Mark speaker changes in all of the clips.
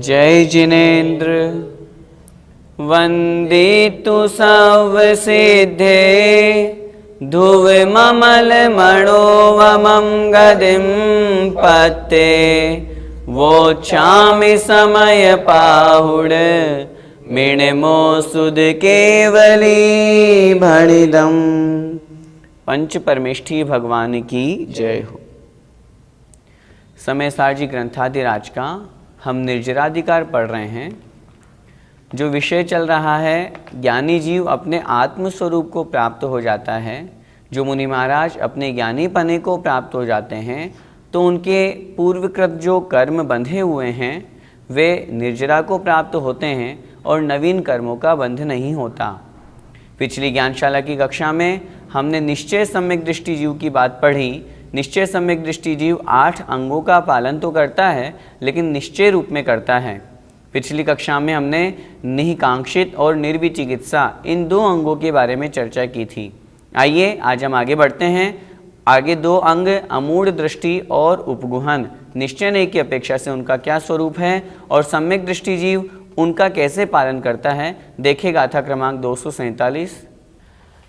Speaker 1: जय जिनेन्द्र। वंदितु सर्वसिद्धे धुवममलमणोवमं गदिं पत्ते वोच्छामि समयपाहुड मिणमो सुध केवली भणिदम। पंच परमेष्ठी भगवान की जय हो। समय सारजी ग्रंथादिराज का हम निर्जराधिकार पढ़ रहे हैं। जो विषय चल रहा है, ज्ञानी जीव अपने आत्म स्वरूप को प्राप्त हो जाता है। जो मुनि महाराज अपने ज्ञानी पने को प्राप्त हो जाते हैं तो उनके पूर्वकृत जो कर्म बंधे हुए हैं वे निर्जरा को प्राप्त होते हैं और नवीन कर्मों का बंध नहीं होता। पिछली ज्ञानशाला की कक्षा में हमने निश्चय सम्यक दृष्टि जीव की बात पढ़ी। निश्चय सम्यक दृष्टि जीव 8 अंगों का पालन तो करता है लेकिन निश्चय रूप में करता है। पिछली कक्षा में हमने निहिकांक्षित और निर्विचिकित्सा इन 2 अंगों के बारे में चर्चा की थी। आइए आज हम आगे बढ़ते हैं। आगे 2 अंग अमूढ़ दृष्टि और उपगुहन, निश्चय नहीं की अपेक्षा से उनका क्या स्वरूप है और सम्यक दृष्टि जीव उनका कैसे पालन करता है, देखें गाथा क्रमांक 247।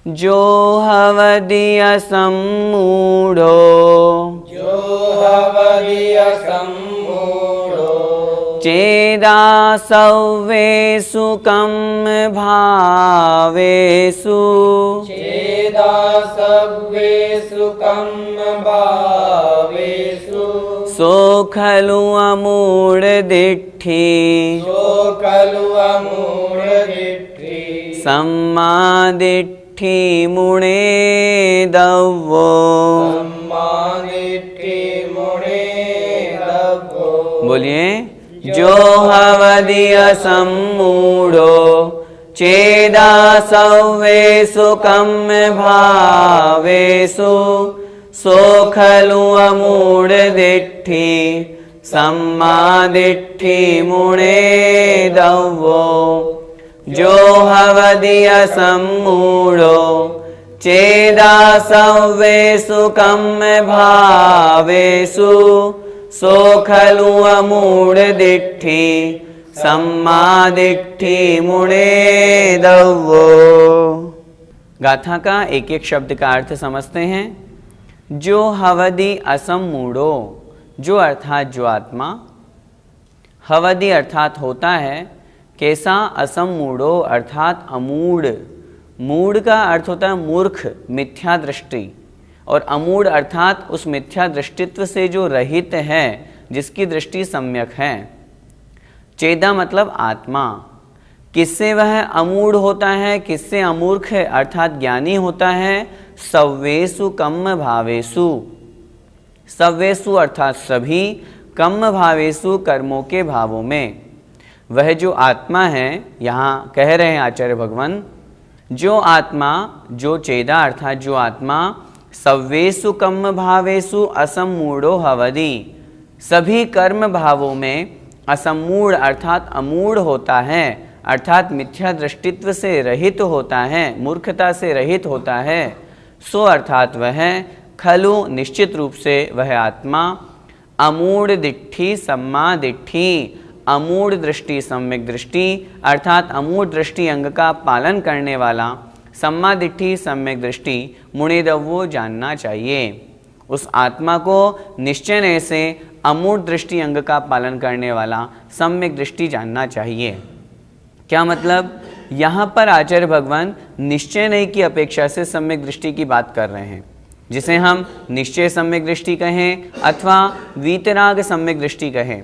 Speaker 1: जो हवदिय सम्मूढ़ो,
Speaker 2: जो हवदिय सम्मूढ़ो,
Speaker 1: चेदासव्येषु कम्म भावेषु,
Speaker 2: चेदासव्येषु कम्म भावेषु,
Speaker 1: सो खलु अमूढ़ दिट्ठि,
Speaker 2: सो खलु अमूढ़ दिट्ठि,
Speaker 1: सम्मा दिट्ठि मुणे दव्वो,
Speaker 2: सम्मा दिट्ठि मुणे दव्वो।
Speaker 1: बोलिए। जो हवदिय सम्मूढ़ो चेदासव्येषु कम्म भावेषु, सो खलु अमूढ़ दिट्ठि सम्मा दिट्ठि मुणे दव्वो। जो हवदिय सम्मूढ़ो चेदासव्येषु कम्म भावेषु, सो खलु अमूढ़ दिट्ठि सम्मा दिट्ठि मुणे दव्वो। गाथा का एक एक शब्द का अर्थ समझते हैं। जो हवदि असम्मूढ़ो, जो अर्थात जो आत्मा, हवदि अर्थात होता है कैसा, असम्मूढ़ो अर्थात अमूढ़। मूढ़ का अर्थ होता है मूर्ख, मिथ्या दृष्टि, और अमूढ़ अर्थात उस मिथ्या दृष्टित्व से जो रहित है, जिसकी दृष्टि सम्यक है। चेदा मतलब आत्मा। किससे वह अमूढ़ होता है, किससे अमूर्ख है अर्थात ज्ञानी होता है। सव्येषु कम्म भावेषु, सव्येषु अर्थात सभी, कम्म भावेषु कर्मों के भावों में। वह जो आत्मा है, यहाँ कह रहे हैं आचार्य भगवान, जो आत्मा, जो चेदा अर्थात जो आत्मा, सव्येषु कम्म भावेषु असम्मूढ़ो हवदि, सभी कर्म भावों में असम्मूढ़ अर्थात अमूढ़ होता है, अर्थात मिथ्या दृष्टित्व से रहित होता है, मूर्खता से रहित होता है। सो अर्थात वह खलु निश्चित रूप से वह आत्मा, अमूढ़ दिट्ठि सम्मा दिट्ठि, अमूढ़ दृष्टि सम्यक दृष्टि अर्थात अमूढ़ दृष्टि अंग का पालन करने वाला, सम्मा दिट्ठि सम्यक दृष्टि मुणे दव्वो जानना चाहिए। उस आत्मा को निश्चय से अमूढ़ दृष्टि अंग का पालन करने वाला सम्यक दृष्टि जानना चाहिए। क्या मतलब, यहाँ पर आचार्य भगवान निश्चय नहीं की अपेक्षा से सम्यक दृष्टि की बात कर रहे हैं, जिसे हम निश्चय सम्यक दृष्टि कहें अथवा वीतराग सम्यक दृष्टि कहें।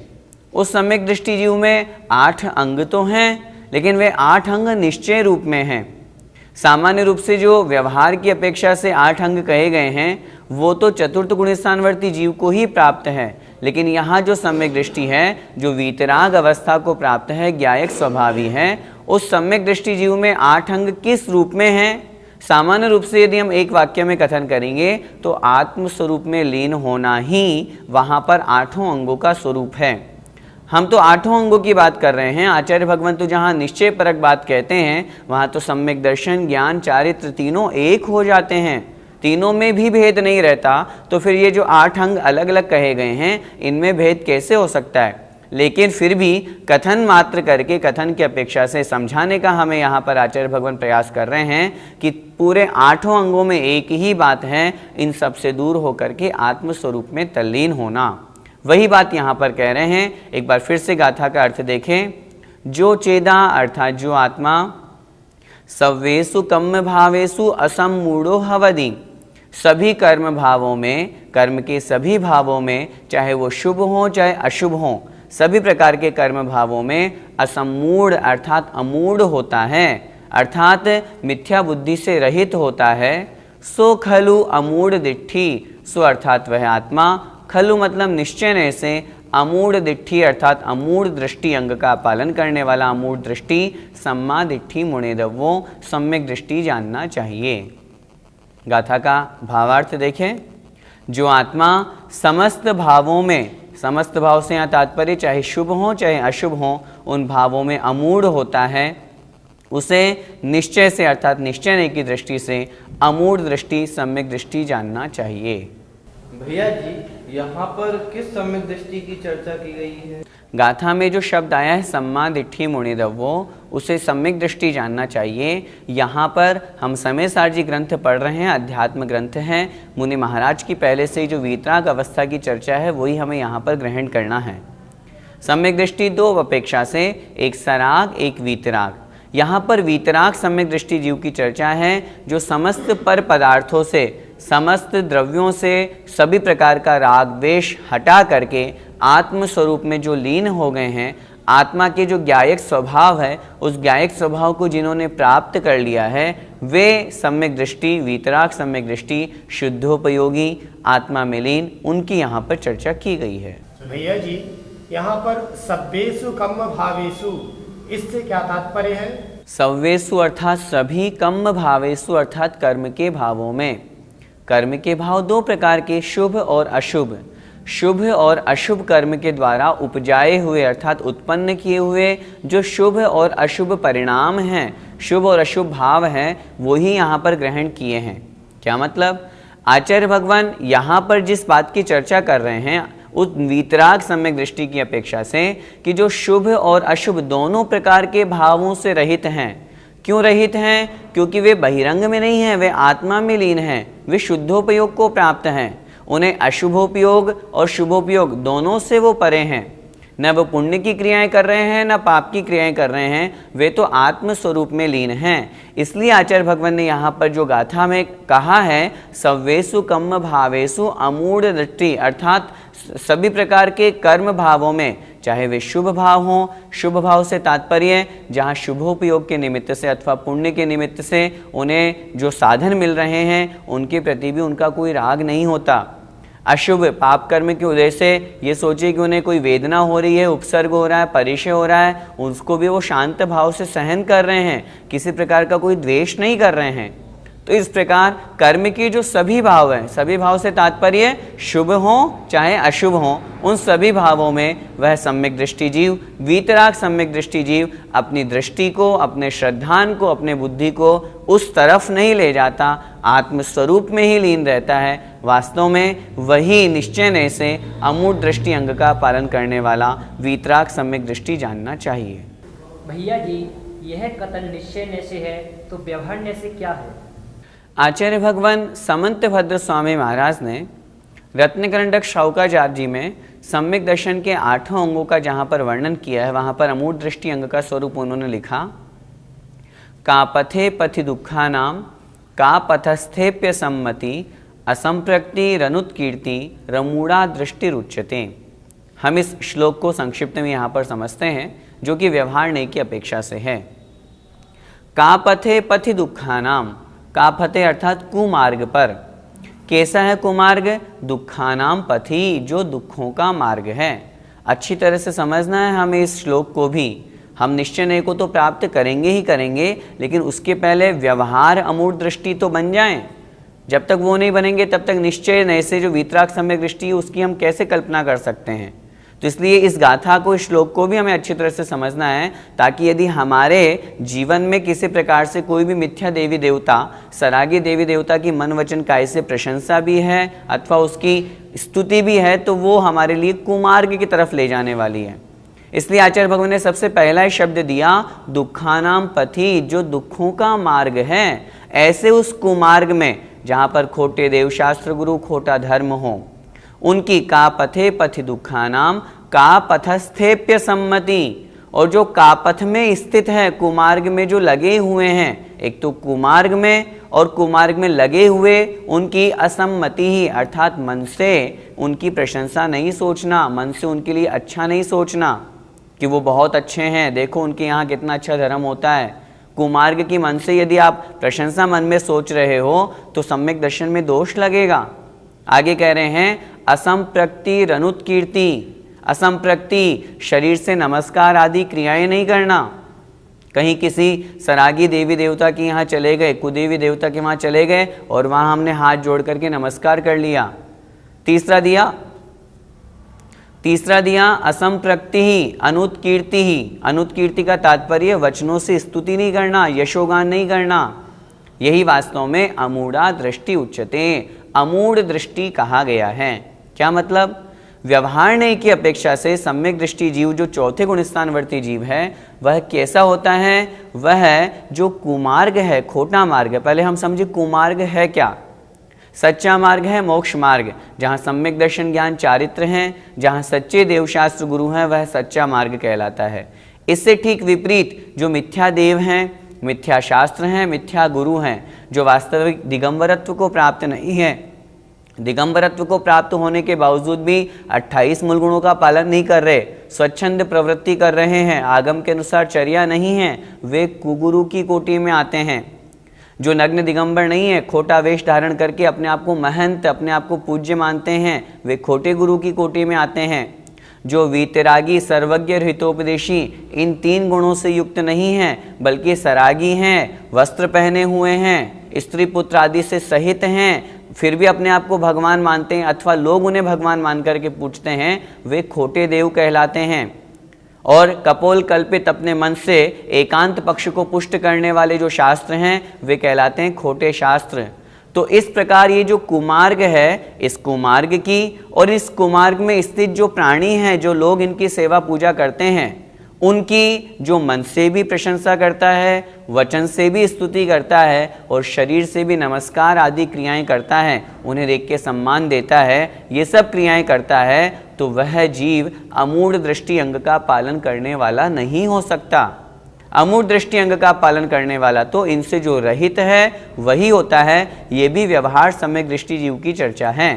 Speaker 1: उस सम्यक दृष्टि जीव में 8 अंग तो हैं, लेकिन वे 8 अंग निश्चय रूप में हैं। सामान्य रूप से जो व्यवहार की अपेक्षा से 8 अंग कहे गए हैं वो तो चतुर्थ गुणस्थानवर्ती जीव को ही प्राप्त है, लेकिन यहाँ जो सम्यक दृष्टि है, जो वीतराग अवस्था को प्राप्त है, ज्ञायक स्वभावी है, उस सम्यक दृष्टि जीव में 8 अंग किस रूप में हैं? सामान्य रूप से यदि हम एक वाक्य में कथन करेंगे तो आत्म स्वरूप में लीन होना ही वहाँ पर 8 अंगों का स्वरूप है। हम तो 8 अंगों की बात कर रहे हैं। आचार्य भगवान तो जहाँ निश्चय परक बात कहते हैं वहाँ तो सम्यक दर्शन, ज्ञान, चारित्र तीनों एक हो जाते हैं, तीनों में भी भेद नहीं रहता। तो फिर ये जो 8 अंग अलग अलग कहे गए हैं इनमें भेद कैसे हो सकता है? लेकिन फिर भी कथन मात्र करके, कथन की अपेक्षा से समझाने का हमें यहाँ पर आचार्य भगवान प्रयास कर रहे हैं कि पूरे 8 अंगों में एक ही बात है, इन सब से दूर होकर के आत्मस्वरूप में तल्लीन होना। वही बात यहाँ पर कह रहे हैं। एक बार फिर से गाथा का अर्थ देखें। जो चेदा अर्थात जो आत्मा सव्वेसु कम्म भावेसु असम्मूढ़ो हवदि, सभी कर्म भावों में, कर्म के सभी भावों में, चाहे वो शुभ हो चाहे अशुभ हो, सभी प्रकार के कर्म भावों में असम्मूढ़ अर्थात अमूढ़ होता है, अर्थात मिथ्या बुद्धि से रहित होता है। सो खलु अमूढ़ दिट्ठी, सो अर्थात वह आत्मा, खलु मतलब निश्चय से, अमूढ़ दिट्ठी अर्थात अमूढ़ दृष्टि अंग का पालन करने वाला, अमूढ़ दृष्टि सम्मा दिट्ठी मुनेदवो, सम्यक दृष्टि जानना चाहिए। गाथा का भावार्थ देखें। जो आत्मा समस्त भावों में, समस्त भाव से यहाँ तात्पर्य चाहे शुभ हो चाहे अशुभ हो, उन भावों में अमूढ़ होता है, उसे निश्चय से अर्थात निश्चय की दृष्टि से अमूढ़ दृष्टि सम्यक दृष्टि जानना चाहिए।
Speaker 2: भैया जी, यहाँ पर किस सम्यक दृष्टि की चर्चा की गई है?
Speaker 1: गाथा में जो शब्द आया है सम्मा दिट्ठी मुनिदव्वो, उसे सम्यक दृष्टि जानना चाहिए। यहाँ पर हम समय सारजी ग्रंथ पढ़ रहे हैं, अध्यात्म ग्रंथ हैं। मुनि महाराज की पहले से जो वीतराग अवस्था की चर्चा है वही हमें यहाँ पर ग्रहण करना है। सम्यक दृष्टि 2 अपेक्षा से, एक सराग एक वीतराग। यहाँ पर वीतराग सम्यक दृष्टि जीव की चर्चा है, जो समस्त पर पदार्थों से, समस्त द्रव्यों से, सभी प्रकार का राग द्वेष हटा करके आत्म स्वरूप में जो लीन हो गए हैं, आत्मा के जो ज्ञायक स्वभाव है, उस ज्ञायक स्वभाव को जिन्होंने प्राप्त कर लिया है, वे सम्यक दृष्टि, वीतराग सम्यक दृष्टि, शुद्धोपयोगी, आत्मा में लीन, उनकी यहाँ पर चर्चा की गई है।
Speaker 3: भैया जी, यहाँ पर सब्बेषु कम्म भावेषु, इससे क्या तात्पर्य है?
Speaker 1: सव्वेषु अर्थात सभी, कम्म भावेषु अर्थात कर्म के भावों में। कर्म के भाव 2 प्रकार के, शुभ और अशुभ। शुभ और अशुभ कर्म के द्वारा उपजाए हुए अर्थात उत्पन्न किए हुए जो शुभ और अशुभ परिणाम हैं, शुभ और अशुभ भाव हैं, वही यहाँ पर ग्रहण किए हैं। क्या मतलब? आचार्य भगवान यहाँ पर जिस बात की चर्चा कर रहे हैं उस वीतराग सम्यक दृष्टि की अपेक्षा से, कि जो शुभ और अशुभ दोनों प्रकार के भावों से रहित हैं। क्यों रहित हैं? क्योंकि वे बहिरंग में नहीं हैं, वे आत्मा में लीन हैं, वे शुद्धोपयोग को प्राप्त हैं। उन्हें अशुभोपयोग और शुभोपयोग दोनों से वो परे हैं। न वो पुण्य की क्रियाएं कर रहे हैं, न पाप की क्रियाएं कर रहे हैं, वे तो आत्म स्वरूप में लीन हैं। इसलिए आचार्य भगवान ने यहाँ पर जो गाथा में कहा है, सव्वेषु कम्म भावेषु अमूढ़ दृष्टि, अर्थात सभी प्रकार के कर्म भावों में, चाहे वे शुभ भाव हों, शुभ भाव से तात्पर्य जहाँ शुभोपयोग के निमित्त से अथवा पुण्य के निमित्त से उन्हें जो साधन मिल रहे हैं, उनके प्रति भी उनका कोई राग नहीं होता। अशुभ पाप कर्म के उदय से ये सोचिए कि उन्हें कोई वेदना हो रही है, उपसर्ग हो रहा है, परिचय हो रहा है, उसको भी वो शांत भाव से सहन कर रहे हैं, किसी प्रकार का कोई द्वेष नहीं कर रहे हैं। तो इस प्रकार कर्म के जो सभी भाव हैं, सभी भाव से तात्पर्य शुभ हो चाहे अशुभ हो, उन सभी भावों में वह सम्यक दृष्टि जीव, वीतराग सम्यक दृष्टि जीव अपनी दृष्टि को, अपने श्रद्धान को, अपने बुद्धि को उस तरफ नहीं ले जाता, आत्मस्वरूप में ही लीन रहता है। वास्तव में वही निश्चय से अमूढ़ दृष्टि अंग का पालन करने वाला वीतराग सम्यक दृष्टि जानना चाहिए।
Speaker 4: भैया जी, यह कथन निश्चय से है तो व्यवहार से क्या है?
Speaker 1: आचार्य भगवान समंत भद्र स्वामी महाराज ने रत्नकरंडक शौकाचार्य जी में सम्यक दर्शन के 8 अंगों का जहाँ पर वर्णन किया है, वहाँ पर अमूढ़ दृष्टि अंग का स्वरूप उन्होंने लिखा, का पथे पथि दुखानाम का पथस्थेप्य सम्मति असंप्रक्ति रनुत्कीर्ति रमूढ़ा दृष्टि रुच्यते। हम इस श्लोक को संक्षिप्त में यहाँ पर समझते हैं, जो कि व्यवहार नहीं की अपेक्षा से है। का पथे पथि दुखानाम, का पथे अर्थात कुमार्ग पर। कैसा है कुमार्ग? दुखानाम पथि, जो दुखों का मार्ग है। अच्छी तरह से समझना है हमें इस श्लोक को भी। हम निश्चय को तो प्राप्त करेंगे ही करेंगे, लेकिन उसके पहले व्यवहार अमूढ़ दृष्टि तो बन जाएं। जब तक वो नहीं बनेंगे तब तक निश्चय नए से जो वीतराग सम्यक दृष्टि है उसकी हम कैसे कल्पना कर सकते हैं। तो इसलिए इस गाथा को, इस श्लोक को भी हमें अच्छी तरह से समझना है, ताकि यदि हमारे जीवन में किसी प्रकार से कोई भी मिथ्या देवी देवता, सरागी देवी देवता की मन वचन काय से प्रशंसा भी है अथवा उसकी स्तुति भी है, तो वो हमारे लिए कुमार्ग की तरफ ले जाने वाली है। इसलिए आचार्य भगवान ने सबसे पहला ही शब्द दिया दुखानाम पथि, जो दुखों का मार्ग है। ऐसे उस कुमार्ग में जहां पर खोटे देवशास्त्र गुरु, खोटा धर्म हो, उनकी का पथे पथि दुखानाम का पथस्थेप्य सम्मति, और जो कापथ में स्थित है, कुमार्ग में जो लगे हुए हैं, एक तो कुमार्ग में और कुमार्ग में लगे हुए, उनकी असम्मति ही अर्थात मन से उनकी प्रशंसा नहीं सोचना, मन से उनके लिए अच्छा नहीं सोचना कि वो बहुत अच्छे हैं, देखो उनके यहाँ कितना अच्छा धर्म होता है। कुमार्ग की मन से यदि आप प्रशंसा मन में सोच रहे हो तो सम्यक दर्शन में दोष लगेगा। आगे कह रहे हैं असंप्रक्ति रनुत्कीर्ति, असंप्रक्ति शरीर से नमस्कार आदि क्रियाएं नहीं करना। कहीं किसी सरागी देवी देवता के यहाँ चले गए, कुदेवी देवता के वहाँ चले गए और वहाँ हमने हाथ जोड़ करके नमस्कार कर लिया। तीसरा दिया असंप्रक्ति ही अनुत्कीर्ति ही। अनुत्कीर्ति का तात्पर्य वचनों से स्तुति नहीं करना, यशोगान नहीं करना। यही वास्तव में अमूढ़ा दृष्टि उच्यते, अमूढ़ दृष्टि कहा गया है। क्या मतलब? व्यवहार नहीं की अपेक्षा से सम्यक दृष्टि जीव, जो चौथे गुणस्थानवर्ती जीव है, वह कैसा होता है? वह जो कुमार्ग है, खोटा मार्ग है। पहले हम समझे कुमार्ग है क्या। सच्चा मार्ग है मोक्ष मार्ग, जहाँ सम्यक दर्शन ज्ञान चारित्र हैं, जहाँ सच्चे देवशास्त्र गुरु हैं, वह सच्चा मार्ग कहलाता है। इससे ठीक विपरीत जो मिथ्या देव हैं, मिथ्या शास्त्र हैं, मिथ्या गुरु हैं, जो वास्तविक दिगंबरत्व को प्राप्त नहीं है, दिगंबरत्व को प्राप्त होने के बावजूद भी 28 मूल गुणों का पालन नहीं कर रहे, स्वच्छंद प्रवृत्ति कर रहे हैं, आगम के अनुसार चर्या नहीं है, वे कुगुरु की कोटि में आते हैं। जो नग्न दिगंबर नहीं है, खोटा वेश धारण करके अपने आप को महंत, अपने आप को पूज्य मानते हैं, वे खोटे गुरु की कोटि में आते हैं। जो वीतरागी, सर्वज्ञ, हितोपदेशी इन 3 गुणों से युक्त नहीं हैं, बल्कि सरागी हैं, वस्त्र पहने हुए हैं, स्त्री पुत्र आदि से सहित हैं, फिर भी अपने आप को भगवान मानते हैं अथवा लोग उन्हें भगवान मान करके पूछते हैं, वे खोटे देव कहलाते हैं। और कपोल कल्पित अपने मन से एकांत पक्ष को पुष्ट करने वाले जो शास्त्र हैं, वे कहलाते हैं खोटे शास्त्र। तो इस प्रकार ये जो कुमार्ग है, इस कुमार्ग की और इस कुमार्ग में स्थित जो प्राणी हैं, जो लोग इनकी सेवा पूजा करते हैं, उनकी जो मन से भी प्रशंसा करता है, वचन से भी स्तुति करता है और शरीर से भी नमस्कार आदि क्रियाएं करता है, उन्हें देख के सम्मान देता है, ये सब क्रियाएं करता है, तो वह जीव अमूढ़ दृष्टि अंग का पालन करने वाला नहीं हो सकता। अमूढ़ दृष्टि अंग का पालन करने वाला तो इनसे जो रहित है वही होता है। ये भी व्यवहार सम्यक दृष्टि जीव की चर्चा है।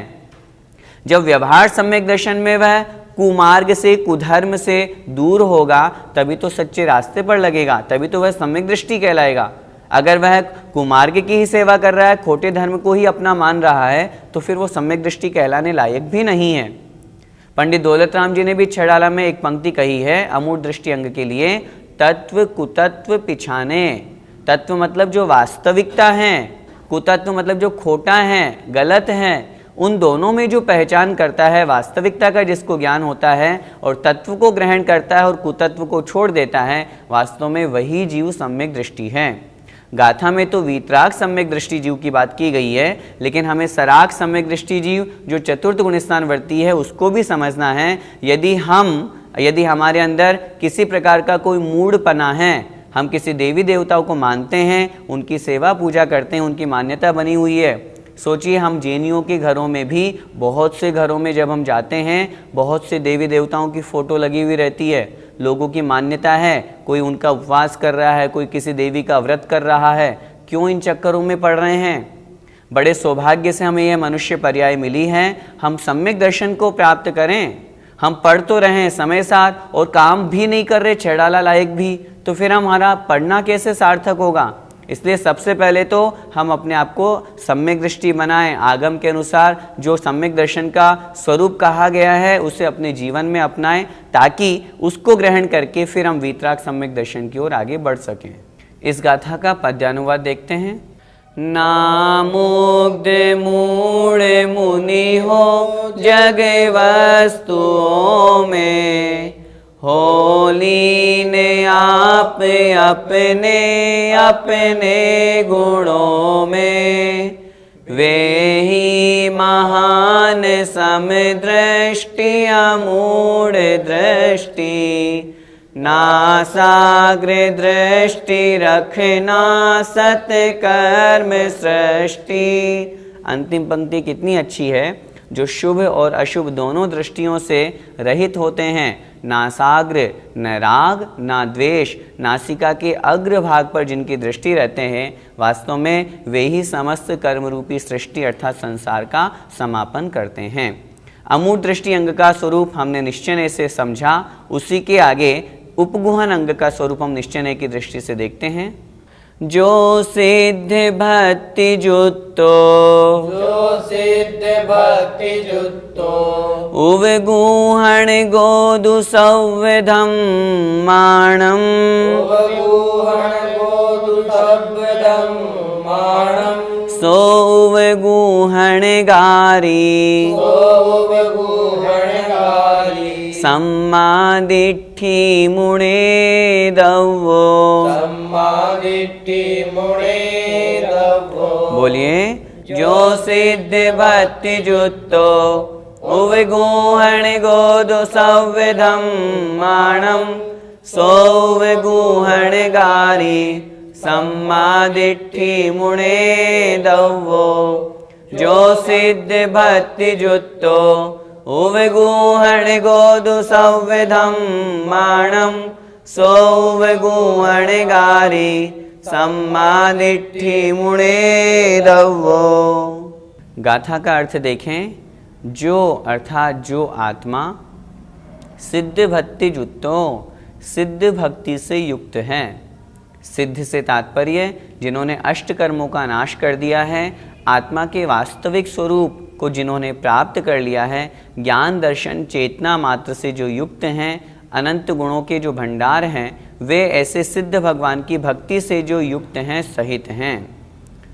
Speaker 1: जब व्यवहार सम्यक दर्शन में वह कुमार्ग से, कुधर्म से दूर होगा, तभी तो सच्चे रास्ते पर लगेगा, तभी तो वह सम्यक दृष्टि कहलाएगा। अगर वह कुमार्ग की ही सेवा कर रहा है, खोटे धर्म को ही अपना मान रहा है, तो फिर वो सम्यक दृष्टि कहलाने लायक भी नहीं है। पंडित दौलत राम जी ने भी छड़ाला में एक पंक्ति कही है अमूढ़ दृष्टि अंग के लिए, तत्व कुतत्व पिछाने। तत्व मतलब जो वास्तविकता है, कुतत्व मतलब जो खोटा है, गलत है, उन दोनों में जो पहचान करता है, वास्तविकता का जिसको ज्ञान होता है और तत्व को ग्रहण करता है और कुतत्व को छोड़ देता है, वास्तव में वही जीव सम्यक दृष्टि है। गाथा में तो वीतराग सम्यक दृष्टि जीव की बात की गई है, लेकिन हमें सराग सम्यक दृष्टि जीव जो चतुर्थ गुणस्थान वर्ती है उसको भी समझना है। यदि हमारे अंदर किसी प्रकार का कोई मूढ़पना है, हम किसी देवी देवताओं को मानते हैं, उनकी सेवा पूजा करते हैं, उनकी मान्यता बनी हुई है। सोचिए हम जैनियों के घरों में भी, बहुत से घरों में जब हम जाते हैं, बहुत से देवी देवताओं की फ़ोटो लगी हुई रहती है, लोगों की मान्यता है, कोई उनका उपवास कर रहा है, कोई किसी देवी का व्रत कर रहा है। क्यों इन चक्करों में पड़ रहे हैं? बड़े सौभाग्य से हमें यह मनुष्य पर्याय मिली है, हम सम्यक दर्शन को प्राप्त करें। हम पढ़ तो रहे हैं समय साथ और काम भी नहीं कर रहे छेड़ाला लायक भी, तो फिर हमारा पढ़ना कैसे सार्थक होगा? इसलिए सबसे पहले तो हम अपने आप को सम्यक दृष्टि बनाएं, आगम के अनुसार जो सम्यक दर्शन का स्वरूप कहा गया है उसे अपने जीवन में अपनाएं, ताकि उसको ग्रहण करके फिर हम वीतराग सम्यक दर्शन की ओर आगे बढ़ सकें। इस गाथा का पद्यानुवाद देखते हैं। नामुग्ध मूढ़ मुनि हो जग वस्तुओं में, होली ने आप अपने अपने गुणों में, वे ही महान समदृष्टि अमूढ़ दृष्टि, नासाग्र दृष्टि रखना सत्कर्म सृष्टि। अंतिम पंक्ति कितनी अच्छी है। जो शुभ और अशुभ दोनों दृष्टियों से रहित होते हैं, नासाग्र न राग ना द्वेष, नासिका के अग्र भाग पर जिनकी दृष्टि रहते हैं, वास्तव में वे ही समस्त कर्म रूपी सृष्टि अर्थात संसार का समापन करते हैं। अमूढ़ दृष्टि अंग का स्वरूप हमने निश्चय से समझा। उसी के आगे उपगुहन अंग का स्वरूप हम निश्चय की दृष्टि से देखते हैं। जो सिद्ध भक्ति जुत्तो,
Speaker 2: जो सिद्ध भक्ति जुत्तो,
Speaker 1: उवगुहण गोदु संविधम माणम,
Speaker 2: उवगुहण गोदु संविधम माणम,
Speaker 1: सो उवगुहण गारी,
Speaker 2: सो उवगुहण गारी,
Speaker 1: सम्मादिट्ठी मुणे दव्वो।
Speaker 2: सम्मादिट्ठी मुणे दव्वो।
Speaker 1: बोलिए, जो सिद्ध भक्ति जुत्तो, उवगुहण गोदु संविधम माणम, सो उवगुहण गारी, सम्मादिट्ठी मुणे दव्वो। जो सिद्ध भक्ति जुत्तो, उवगुहण गोदु संविधम माणम, सो उवगुहण गारी, सम्मादिट्ठी मुणे दव्वो। गाथा का अर्थ देखें। जो अर्थात जो आत्मा सिद्ध भक्ति जुत्तो, सिद्ध भक्ति से युक्त है। सिद्ध से तात्पर्य जिन्होंने अष्ट कर्मों का नाश कर दिया है, आत्मा के वास्तविक स्वरूप को जिन्होंने प्राप्त कर लिया है, ज्ञान दर्शन चेतना मात्र से जो युक्त हैं, अनंत गुणों के जो भंडार हैं, वे ऐसे सिद्ध भगवान की भक्ति से जो युक्त हैं, सहित हैं।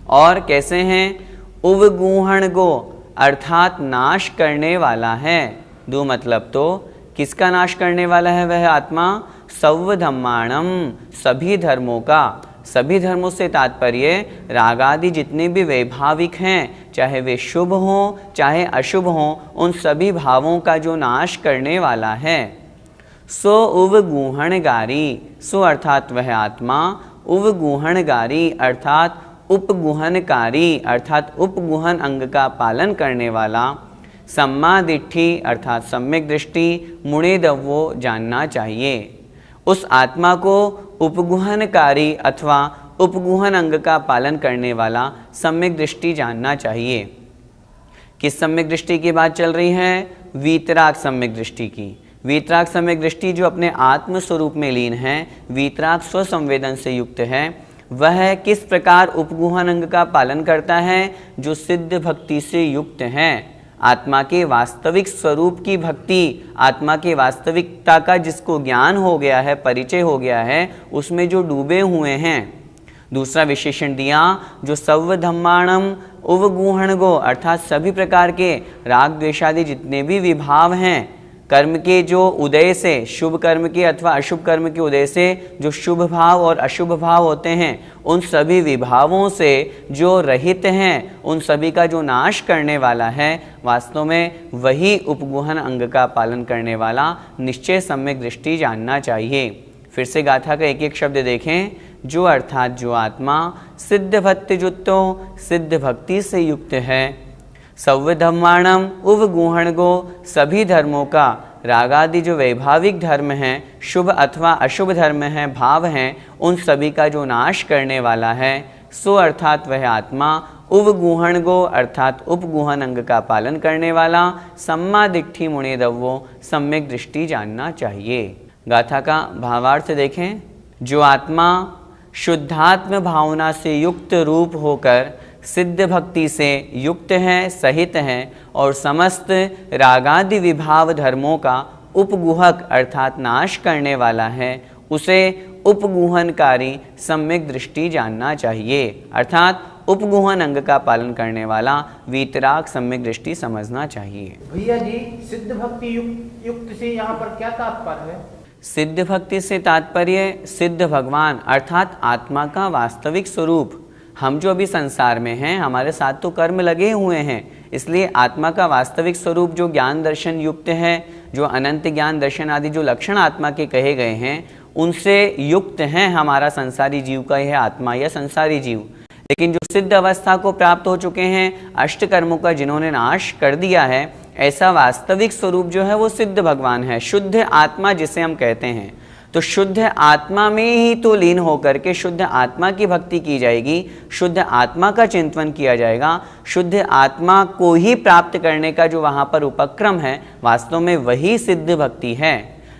Speaker 1: और कैसे हैं? उवगुहण गो अर्थात नाश करने वाला है। दो मतलब तो किसका नाश करने वाला है वह आत्मा? सव्वधम्माणम, सभी धर्मों का। सभी धर्मों से तात्पर्य रागादि जितने भी वैभाविक हैं, चाहे वे शुभ हों चाहे अशुभ हों, उन सभी भावों का जो नाश करने वाला है। सो उवगुहणगारी, सो अर्थात वह आत्मा, उवगुहणगारी अर्थात उपगुहनकारी अर्थात उपगुहन अंग का पालन करने वाला। सम्मादिट्ठी अर्थात सम्यक दृष्टि, मुणेदव्वो जानना चाहिए। उस आत्मा को उपगुहनकारी अथवा उपगुहन अंग का पालन करने वाला सम्यक दृष्टि जानना चाहिए। किस सम्यक दृष्टि की बात चल रही है? वीतराग सम्यक दृष्टि की। वीतराग सम्यक दृष्टि जो अपने आत्म स्वरूप में लीन है, वीतराग स्वसंवेदन से युक्त है, वह किस प्रकार उपगुहन अंग का पालन करता है? जो सिद्ध भक्ति से युक्त है। आत्मा के वास्तविक स्वरूप की भक्ति, आत्मा के वास्तविकता का जिसको ज्ञान हो गया है, परिचय हो गया है, उसमें जो डूबे हुए हैं। दूसरा विशेषण दिया जो सव्वधम्माणम उवगुहणगो अर्थात सभी प्रकार के राग द्वेषादि जितने भी विभाव हैं, कर्म के जो उदय से, शुभ कर्म के अथवा अशुभ कर्म के उदय से जो शुभ भाव और अशुभ भाव होते हैं, उन सभी विभावों से जो रहित हैं, उन सभी का जो नाश करने वाला है, वास्तव में वही उपगुहन अंग का पालन करने वाला निश्चय सम्यक दृष्टि जानना चाहिए। फिर से गाथा का एक एक शब्द देखें। जो अर्थात जो आत्मा सिद्ध भक्ति जुत्तो, सिद्ध भक्ति से युक्त है। सव्वधम्माणम उवगुहणगो, सभी धर्मों का, रागादि जो वैभाविक धर्म हैं, शुभ अथवा अशुभ धर्म हैं, भाव हैं, उन सभी का जो नाश करने वाला है। सो अर्थात वह आत्मा उवगुहणगो अर्थात उपगुहन अंग का पालन करने वाला। सम्मादिट्ठी मुणेदव्वो, सम्यक दृष्टि जानना चाहिए। गाथा का भावार्थ देखें। जो आत्मा शुद्धात्म भावना से युक्त रूप होकर सिद्ध भक्ति से युक्त हैं, सहित हैं और समस्त रागादि विभाव धर्मों का उपगुहक अर्थात नाश करने वाला है, उसे उपगुहनकारी सम्यक दृष्टि जानना चाहिए। अर्थात उपगुहन अंग का पालन करने वाला वीतराग सम्यक दृष्टि समझना चाहिए।
Speaker 3: भैया जी, सिद्ध भक्ति युक्त से यहाँ पर क्या तात्पर्य है?
Speaker 1: सिद्ध भक्ति से तात्पर्य सिद्ध भगवान अर्थात आत्मा का वास्तविक स्वरूप। हम जो अभी संसार में हैं हमारे साथ तो कर्म लगे हुए हैं, इसलिए आत्मा का वास्तविक स्वरूप जो ज्ञान दर्शन युक्त है, जो अनंत ज्ञान दर्शन आदि जो लक्षण आत्मा के कहे गए हैं उनसे युक्त है हमारा संसारी जीव का यह आत्मा या संसारी जीव। लेकिन जो सिद्ध अवस्था को प्राप्त हो चुके हैं, अष्ट कर्मों का जिन्होंने नाश कर दिया है, ऐसा वास्तविक स्वरूप जो है वो सिद्ध भगवान है, शुद्ध आत्मा जिसे हम कहते हैं। तो शुद्ध आत्मा में ही तो लीन होकर के शुद्ध आत्मा की भक्ति की जाएगी, शुद्ध आत्मा का चिंतन किया जाएगा, शुद्ध आत्मा को ही प्राप्त करने का जो वहाँ पर उपक्रम है वास्तव में वही सिद्ध भक्ति है।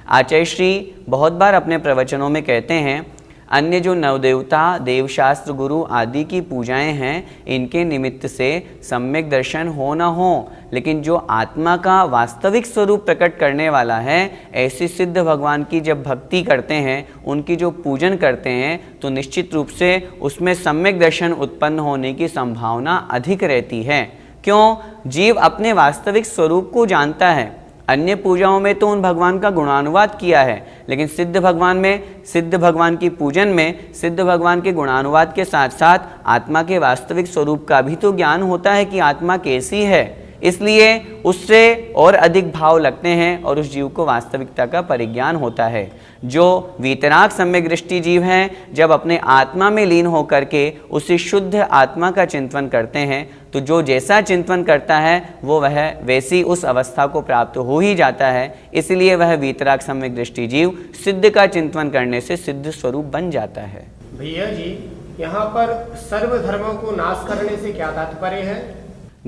Speaker 1: आचार्य श्री बहुत बार अपने प्रवचनों में कहते हैं अन्य जो नवदेवता देवशास्त्र गुरु आदि की पूजाएं हैं इनके निमित्त से सम्यक दर्शन हो न हो, लेकिन जो आत्मा का वास्तविक स्वरूप प्रकट करने वाला है ऐसी सिद्ध भगवान की जब भक्ति करते हैं, उनकी जो पूजन करते हैं तो निश्चित रूप से उसमें सम्यक दर्शन उत्पन्न होने की संभावना अधिक रहती है। क्यों? जीव अपने वास्तविक स्वरूप को जानता है। अन्य पूजाओं में तो उन भगवान का गुणानुवाद किया है, लेकिन सिद्ध भगवान में, सिद्ध भगवान की पूजन में सिद्ध भगवान के गुणानुवाद के साथ साथ आत्मा के वास्तविक स्वरूप का भी तो ज्ञान होता है कि आत्मा कैसी है, इसलिए उससे और अधिक भाव लगते हैं और उस जीव को वास्तविकता का परिज्ञान होता है। जो वीतराग सम्यक दृष्टि जीव हैं जब अपने आत्मा में लीन होकर के उसी शुद्ध आत्मा का चिंतन करते हैं तो जो जैसा चिंतन करता है वो वह वैसी उस अवस्था को प्राप्त हो ही जाता है। इसलिए वह वीतराग सम्यक दृष्टि जीव सिद्ध का चिंतन करने से सिद्ध स्वरूप बन जाता है।
Speaker 3: भैया जी, यहाँ पर सर्वधर्मों को नाश करने से क्या तात्पर्य है?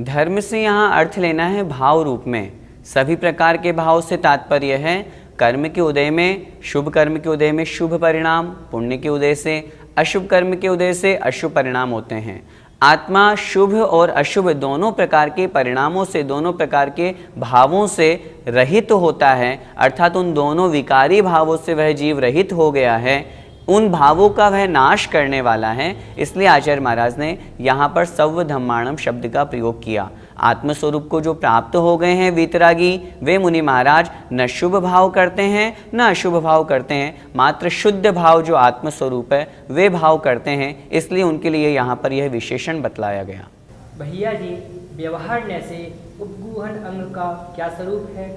Speaker 1: धर्म से यहाँ अर्थ लेना है भाव रूप में, सभी प्रकार के भाव से तात्पर्य है। कर्म के उदय में, शुभ कर्म के उदय में शुभ परिणाम, पुण्य के उदय से, अशुभ कर्म के उदय से अशुभ परिणाम होते हैं। आत्मा शुभ और अशुभ दोनों प्रकार के परिणामों से, दोनों प्रकार के भावों से रहित होता है, अर्थात उन दोनों विकारी भावों से वह जीव रहित हो गया है, उन भावों का वह नाश करने वाला है। इसलिए आचार्य महाराज ने यहाँ पर सव्वधम्माणम शब्द का प्रयोग किया। आत्मस्वरूप को जो प्राप्त हो गए हैं वीतरागी, वे मुनि महाराज न शुभ भाव करते हैं न अशुभ भाव करते हैं, मात्र शुद्ध भाव जो आत्मस्वरूप है वे भाव करते हैं। इसलिए उनके लिए यहाँ पर यह विशेषण बतलाया गया।
Speaker 4: भैया जी, व्यवहारण्य से उपगूहन अंग का क्या स्वरूप है?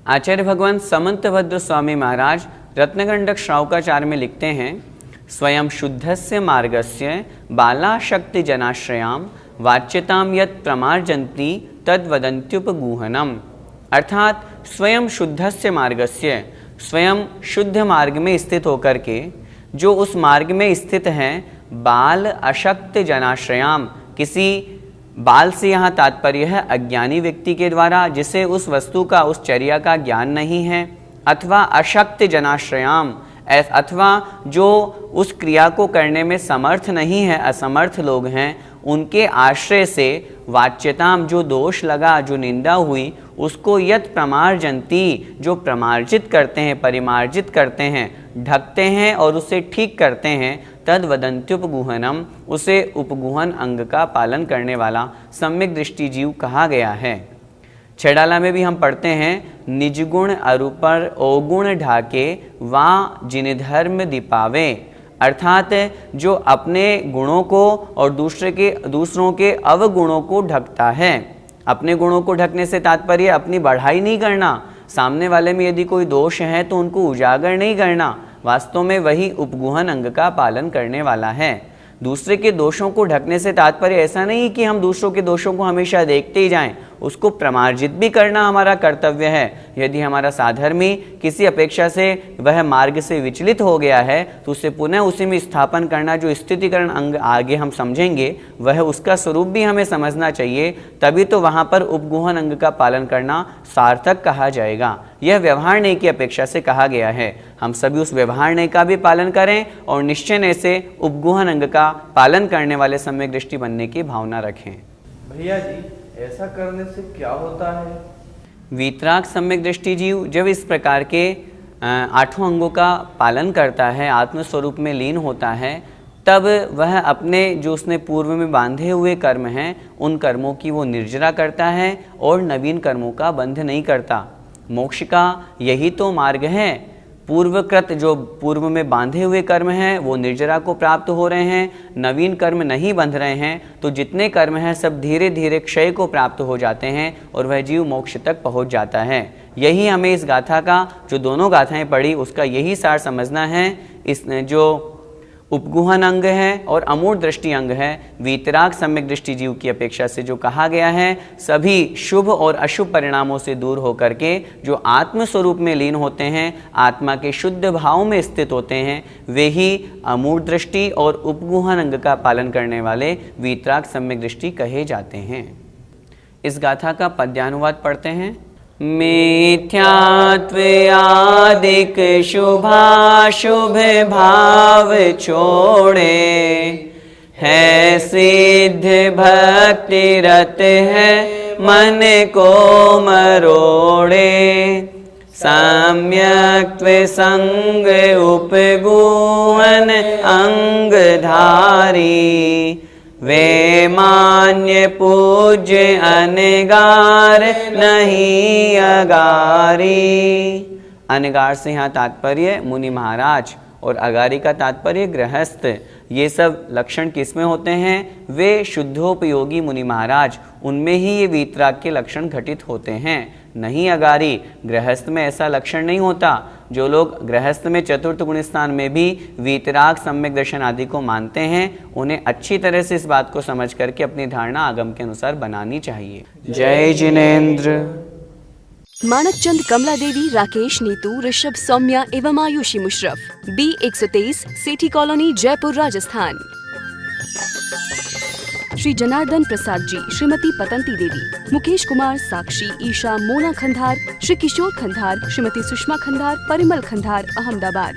Speaker 1: आचार्य भगवान समंतभद्र स्वामी महाराज रत्नगंडक श्रावकाचार्य में लिखते हैं, स्वयं शुद्धस्य मार्गस्य बाला शक्ति जनाश्रयाम वाच्यताम यत् प्रमार्जन्ति तद वदन्त्युपगूहनम। अर्थात स्वयं शुद्धस्य मार्गस्य, स्वयं शुद्ध मार्ग में स्थित होकर के जो उस मार्ग में स्थित हैं, बाल अशक्त जनाश्रयाम, किसी बाल से यहाँ तात्पर्य है अज्ञानी व्यक्ति के द्वारा जिसे उस वस्तु का, उस चर्या का ज्ञान नहीं है, अथवा अशक्त जनाश्रयाम, अथवा जो उस क्रिया को करने में समर्थ नहीं है, असमर्थ लोग हैं, उनके आश्रय से वाच्यताम, जो दोष लगा, जो निंदा हुई, उसको यत् प्रमार्जन्ति, जो प्रमार्जित करते हैं, परिमार्जित करते हैं, ढकते हैं और उसे ठीक करते हैं, तद वदन्त्युपगूहनम, उसे उपगूहन अंग का पालन करने वाला सम्यक दृष्टि जीव कहा गया है। छेड़ाला में भी हम पढ़ते हैं, निज गुण अरूपर ओगुण ढाके वा जिन धर्म दीपावे, अर्थात जो अपने गुणों को और दूसरों के अवगुणों को ढकता है। अपने गुणों को ढकने से तात्पर्य अपनी बढ़ाई नहीं करना, सामने वाले में यदि कोई दोष है तो उनको उजागर नहीं करना, वास्तव में वही उपगूहन अंग का पालन करने वाला है। दूसरे के दोषों को ढकने से तात्पर्य ऐसा नहीं कि हम दूसरों के दोषों को हमेशा देखते ही जाएं, उसको प्रमार्जित भी करना हमारा कर्तव्य है। यदि हमारा साधर्मी किसी अपेक्षा से वह मार्ग से विचलित हो गया है तो उसे पुनः उसी में स्थापन करना, जो स्थितिकरण अंग आगे हम समझेंगे, वह उसका स्वरूप भी हमें समझना चाहिए, तभी तो वहाँ पर उपगूहन अंग का पालन करना सार्थक कहा जाएगा। यह व्यवहार न्याय की अपेक्षा से कहा गया है। हम सभी उस व्यवहार न्याय का भी पालन करें और निश्चय से उपगूहन अंग का पालन करने वाले सम्यक दृष्टि बनने की भावना रखें।
Speaker 2: भैया जी, ऐसा करने से क्या होता है?
Speaker 1: वीतराग सम्यक दृष्टि जीव जब इस प्रकार के 8 अंगों का पालन करता है, आत्मस्वरूप में लीन होता है, तब वह अपने जो उसने पूर्व में बांधे हुए कर्म हैं उन कर्मों की वो निर्जरा करता है और नवीन कर्मों का बंध नहीं करता। मोक्ष का यही तो मार्ग है। पूर्वकृत जो पूर्व में बांधे हुए कर्म हैं वो निर्जरा को प्राप्त हो रहे हैं, नवीन कर्म नहीं बंध रहे हैं, तो जितने कर्म हैं सब धीरे धीरे क्षय को प्राप्त हो जाते हैं और वह जीव मोक्ष तक पहुंच जाता है। यही हमें इस गाथा का, जो दोनों गाथाएं पढ़ी उसका यही सार समझना है। इस जो उपगुहन अंग है और अमूढ़ दृष्टि अंग है, वीतराग सम्यक दृष्टि जीव की अपेक्षा से जो कहा गया है, सभी शुभ और अशुभ परिणामों से दूर होकर के जो आत्म स्वरूप में लीन होते हैं, आत्मा के शुद्ध भाव में स्थित होते हैं, वे ही अमूढ़ दृष्टि और उपगुहन अंग का पालन करने वाले वीतराग सम्यक दृष्टि कहे जाते हैं। इस गाथा का पद्यानुवाद पढ़ते हैं। मिथ्यात्वयादिक शुभाशुभ भाव छोड़े, है सिद्ध भक्ति रत है मन को मरोड़े। सम्यक्त्व संग उपगुहन अंग धारी, वे मान्य पूज्य अनगार नहीं अगारी। अनगार से यहाँ तात्पर्य मुनि महाराज और अगारी का तात्पर्य गृहस्थ। ये सब लक्षण किसमें होते हैं? वे शुद्धोपयोगी मुनि महाराज, उनमें ही ये वीतराग के लक्षण घटित होते हैं, नहीं अगारी। गृहस्थ में ऐसा लक्षण नहीं होता। जो लोग गृहस्थ में चतुर्थ गुण स्थान में भी वीतराग सम्यक दर्शन आदि को मानते हैं, उन्हें अच्छी तरह से इस बात को समझ करके अपनी धारणा आगम के अनुसार बनानी चाहिए। जय जिनेन्द्र।
Speaker 5: मानक चंद, कमला देवी, राकेश, नीतू, ऋषभ, सौम्या एवं आयुषी मुशरफ, B123, सेठी कॉलोनी, जयपुर, राजस्थान। श्री जनार्दन प्रसाद जी, श्रीमती पतंती देवी, मुकेश कुमार, साक्षी, ईशा, मोना खंधार, श्री किशोर खंधार, श्रीमती सुषमा खंधार, परिमल खंधार, अहमदाबाद।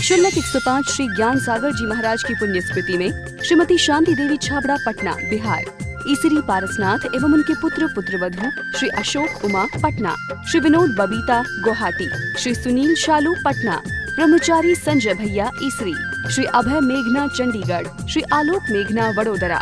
Speaker 5: शुल्लक 105 श्री ज्ञान सागर जी महाराज की पुण्य स्मृति में श्रीमती शांति देवी छाबड़ा, पटना, बिहार। ईसरी पारसनाथ एवं उनके पुत्र पुत्रवधू श्री अशोक उमा, पटना। श्री विनोद बबीता, गुवाहाटी। श्री सुनील शालू, पटना। ब्रह्मचारी संजय भैया, ईसरी। श्री अभय मेघना, चंडीगढ़। श्री आलोक मेघना, वडोदरा।